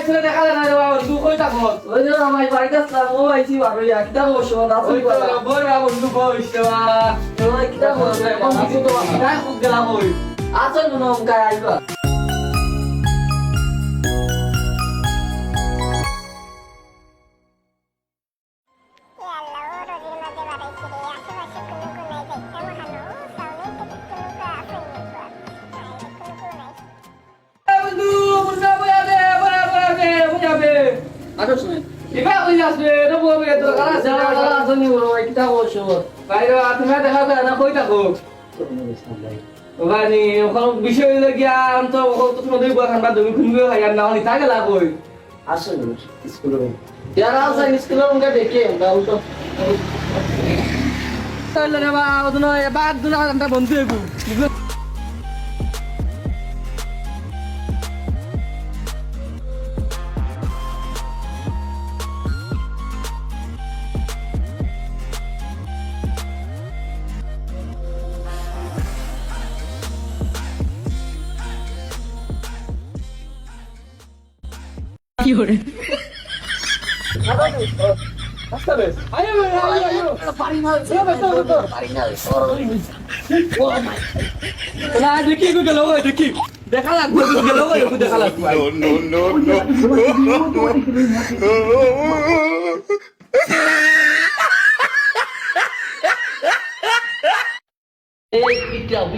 ছেলে দেখা যায় না রে বাবা তুই কই থাকো ওই যে আমার বাড়িতে আসলাম ও আইছি বাবা কিটা বসো না ওই তো বই বাবা বন্ধু বইস তো ওই কিটা বসো এখন কিছু তো না খুব গেলাম ওই আসল মনে অঙ্কায় আইবা বন্ধু মুন্না বয়া দে বুঝাবে আটো শুনে এবা কই আসবে রে বই তো কারা যারা যারা যারা আসনি বলো কিটা বসো বাইরে তুমি দেখা যায় না কই থাকো ওখানে ওখানে বিষয় হইলো গিয়া তো তোমার দুই বখান বা তুমি খুনবে হাইয়ার না হলি থাকে লাগই আসল স্কুলে যারা আসেন স্কুলের উনকে দেখে দাও তো তাহলে রে বা ওদন এবার দুনা আমরা বন্ধু হইবো কি hore আয় পারি না পারি না ও মাই না দেখি কই গেল ওই দেখি দেখা লাগবে গেল ওই দেখা লাগবে এই বিটা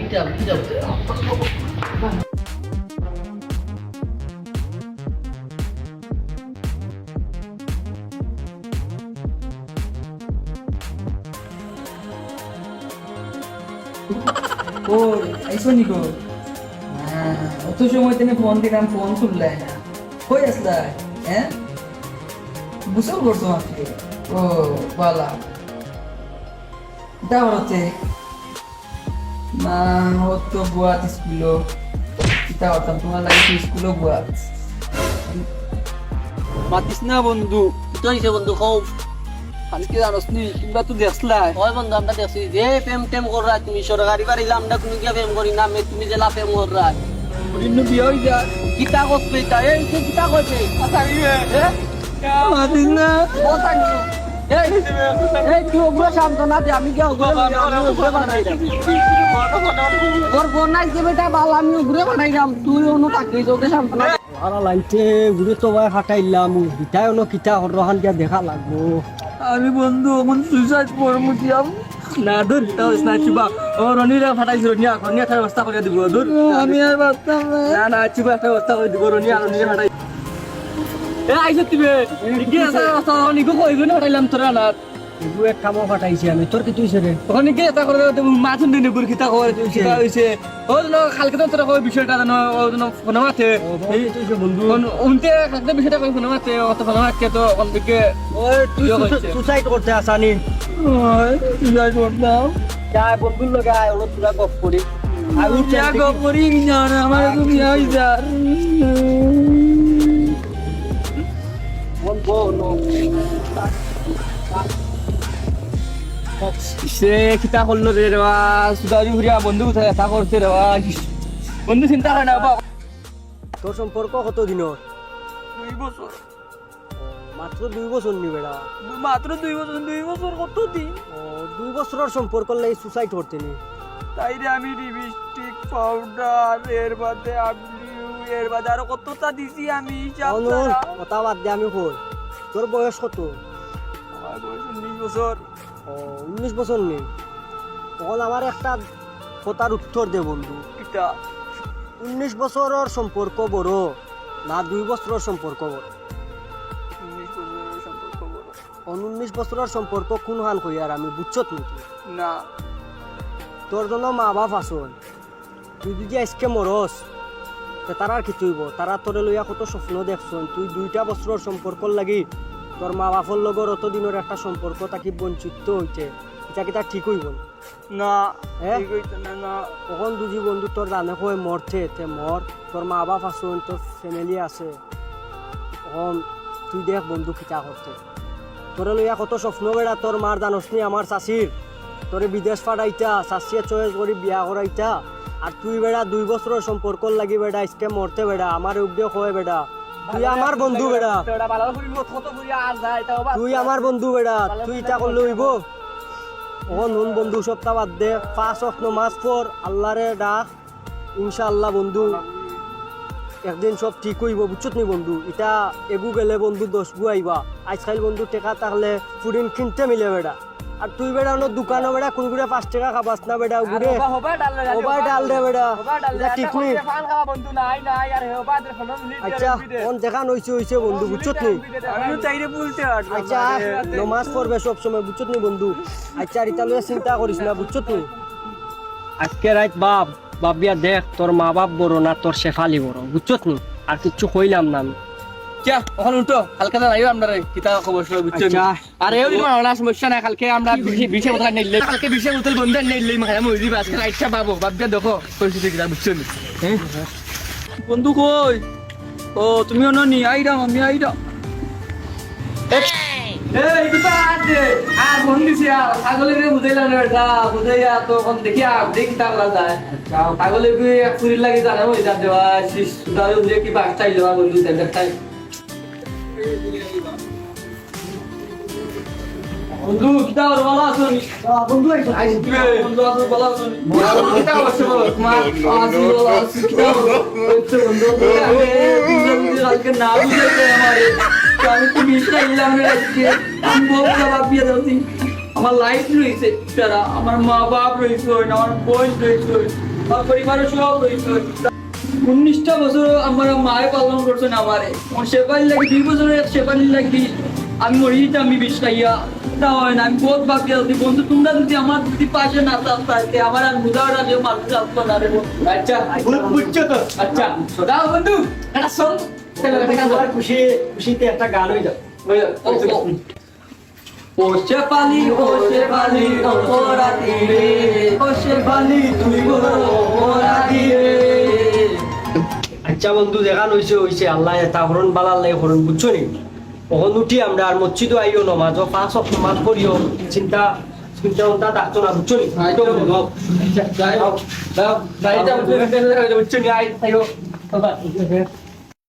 ও আইসো নিকো অত সময় তুমি ফোন দিলাম ফোন তুললে না কই আসলা হ্যাঁ বুঝতে করছো আপনি ও বালা দাও হচ্ছে না ও তো বুয়াত স্কুলো কিতা হতাম তোমার লাগে স্কুলো বুয়াত মাতিস না বন্ধু তো হিসেবে বন্ধু খাও আজকে জানোস নি তোমরা তো দেখলা ওই বন্ধু আমরা দেখছি যে প্রেম টেম করা তুমি সরকারি বাড়ি আমরা কোনো গিয়া প্রেম করি না তুমি জেলা প্রেম করা ইন্ন বিয়ে হই যা কিতা করতে তা এই যে কিতা করতে আসাইবে মাতিস না এই তুই ওগুলো সামনে দে আমি গিয়া ওগুলো বানাই তোর ফোন নাই যে বেটা বাল আমি ওগুলো বানাই দাম তুই অন্য তাকে ওকে সামনে আরা লাইনতে ঘুরে তো ভাই হাঁটাইলাম বিটায় অন্য কিতা হরহান গিয়া দেখা লাগবো আমি বন্ধু মন সুইসাইড করমু দিয়াম না দূর তাও স্নাইচিবা ও রনিরা ফাটাইছিল নিয়া খনিয়া থার ব্যবস্থা করে দিব দূর আমি আর বাস্তাম না চিবা একটা ব্যবস্থা করে দিব রনিয়া রনিরা ফাটাই এ আইছ তুমি কি আছে ব্যবস্থা নিগো কইব না ফাটাইলাম তোরা না এগু এক কামও ফাটাইছি আমি তোর কি তুইছে রে ওখানে কি এটা করে মাছুন দিনে বুরখিতা করে চিবা হইছে ও না কালকে তো তোরা কই বিষয়টা জানো ও না ফোন মাতে এই তুইছে বন্ধু উনতে কালকে বিষয়টা কই ফোন মাতে অত ফোন মাতে তো কোন দিকে ওই তুই সুসাইড করতে আসানি ওই সুইসাইড করতাম যাই বন্ধুর লগে আয় ওরা তোরা গপ করি আর উঠছে আমি গো করি না আমার তুমি আই যা বন্ধু সে কিতা করলো রে রেবা সুদারি ঘুরিয়া বন্ধু কোথায় এটা করছে রেবা বন্ধু চিন্তা হয় না বাবা তোর সম্পর্ক কত দিনের 2 বছর মাত্র 2 বছর নি বেড়া মাত্র 2 বছর কত দিন 2 বছরের সম্পর্ক লাই সুসাইড করতে নি তাই রে আমি লিপস্টিক পাউডার এর বাদে আবলিউ এর বাদে আরো কতটা দিছি আমি হিসাব অনুর ছাড়া। কথা বাদ দে আমি কই তোর বয়স কত আমার বয়স 19 বছর 19 বছর নেই তখন আমার একটা কথার উত্তর দে বন্ধু কিতা 19 বছরের সম্পর্ক বড় না 2 বছরের সম্পর্ক বড় 19 বছরের সম্পর্ক বড় 19 বছরের সম্পর্ক কোন হান কই আর আমি বুঝছত নাকি না তোর জন্য মা বাপ আসন তুই যদি আজকে মরস তে তার আর কিছু হইব তারা তোরে লইয়া কত স্বপ্ন দেখছন তুই 2টা বছরের সম্পর্ক লাগি তোর মা বাপর লগর অত দিনের একটা সম্পর্ক তাকে বঞ্চিত হইতে এটা কি তার ঠিক হইব না হ্যাঁ? ঠিক হইছে না না তখন দুজি বন্ধু তোর জানে কই মরছে তে মর তোর মা বাপ আসুন তোর ফ্যামিলি আছে তখন তুই দেখ বন্ধু কিতা করতে তোরে লইয়া কত স্বপ্ন বেড়া তোর মার জানস নি আমার চাষির তোরে বিদেশ পাঠাইতা চাষিয়ে চয়েস করি বিয়া করাইতা আর তুই বেড়া 2 বছরের সম্পর্ক লাগি বেড়া আজকে মরতে বেড়া আমার উগ্রে কয় বেড়া তুই আমার বন্ধু বেড়া তোরা ভালো করে কত করে আর যায় তাও তুই আমার বন্ধু বেড়া তুই এটা করলে হইব ও নুন বন্ধু সপ্তাহ বাদ দে 5 ওয়াক্ত নামাজ পড় আল্লাহরে ডাক ইনশাআল্লাহ বন্ধু একদিন সব ঠিক হইব বুঝছত নি বন্ধু এটা এগু গেলে বন্ধু 10 গু আইবা আজকাল বন্ধু টাকা থাকলে ফুডিন কিনতে মিলে বেড়া আর তুই বেড়া অন্য দোকানে বেড়া কোন গুড়ে 5 টাকা খাবাস না বেড়া গুড়ে ওবা ডাল দে বেড়া এটা ঠিক নি ফান খাওয়া বন্ধু নাই নাই আর হেবা দের ফোন মিনিট আচ্ছা কোন দেখান হইছে বন্ধু বুঝছত নি আমি চাইরে বলতে আচ্ছা নমাজ পড়বে সব সময় বুঝছত নি বন্ধু আচ্ছা আর এটা লইয়া চিন্তা করিস না বুঝছত নি আজকে রাত বাবিয়া দেখ তোর মা বাপ বড় না তোর শেফালি বড় বুঝছত নি আর কিচ্ছু কইলাম না আমি क्या ওখান উঠো কালকে না আইও আমরা কিতা খবর শুনে বুঝছো আচ্ছা। আরে ওই মাওনা সমস্যা নাই কালকে আমরা বিশে বোতল নিলে কালকে বিশে বোতল বন্ধ নিলে মাখায় মইজি বাস আইছা বাবু বাবিয়া দেখো পরিস্থিতি কিটা বুঝছো বন্ধু কই ও তুমি অননি আইরা আমি আইরা এই কিতা আছে আর ফোন দিছি আর ছাগলের বুঝাইলাম না এটা বুঝাইয়া তো কোন দেখি আর দেখি তালা যায় ছাগলের কি এক পুরি লাগি জানা হই যা দেওয়া শিশ সুদারে উঠে কি বাস চাইলো বন্ধু দেখাই বন্ধু কিতা ওর বলা আসনি বন্ধু আইছি বন্ধু আসো বলা আসনি কিতা করছ তোমার আসি বলা আসি কিতা করছ বন্ধু তুমি কালকে না বুঝাইতে আমারে আমি তো মিশটা ইলাম রে আজকে আমি বহুত জবাব দিয়ে দিছি আমার লাইফ রইছে তারা আমার মা বাপ রইছে আমার বোন রইছে আমার পরিবারের সব রইছে 19টা বছর আমার মায়ে পালন করছেন আমারে আমার সেবাই লাগি 2 বছরের সেবাই লাগি আমি মরি আমি বিষ খাইয়া তা হয় না আমি বহুত ভাবি আছি বন্ধু তোমরা যদি আমার যদি পাশে না থাকতে আমার আর মুদারা যে মানুষ আসতো না রে আচ্ছা বুঝছো তো আচ্ছা দাও বন্ধু এটা শোন খুশিতে একটা গান হয়ে যাও ও শেফালি অপরাধী রে ও শেফালি তুই বড় অপরাধী রে আচ্ছা বন্ধু দেখান হইছে আল্লাহ এটা হরণ বালার লাই হরণ বুঝছো নি ওখান উঠি আমরা আর মসজিদ আইও নমাজ 5 ওয়াক্ত নামাজ পড়িও চিন্তা থাকতো না বুঝছো নি যাই হোক দাও দাইটা বুঝছো নি আই থাকো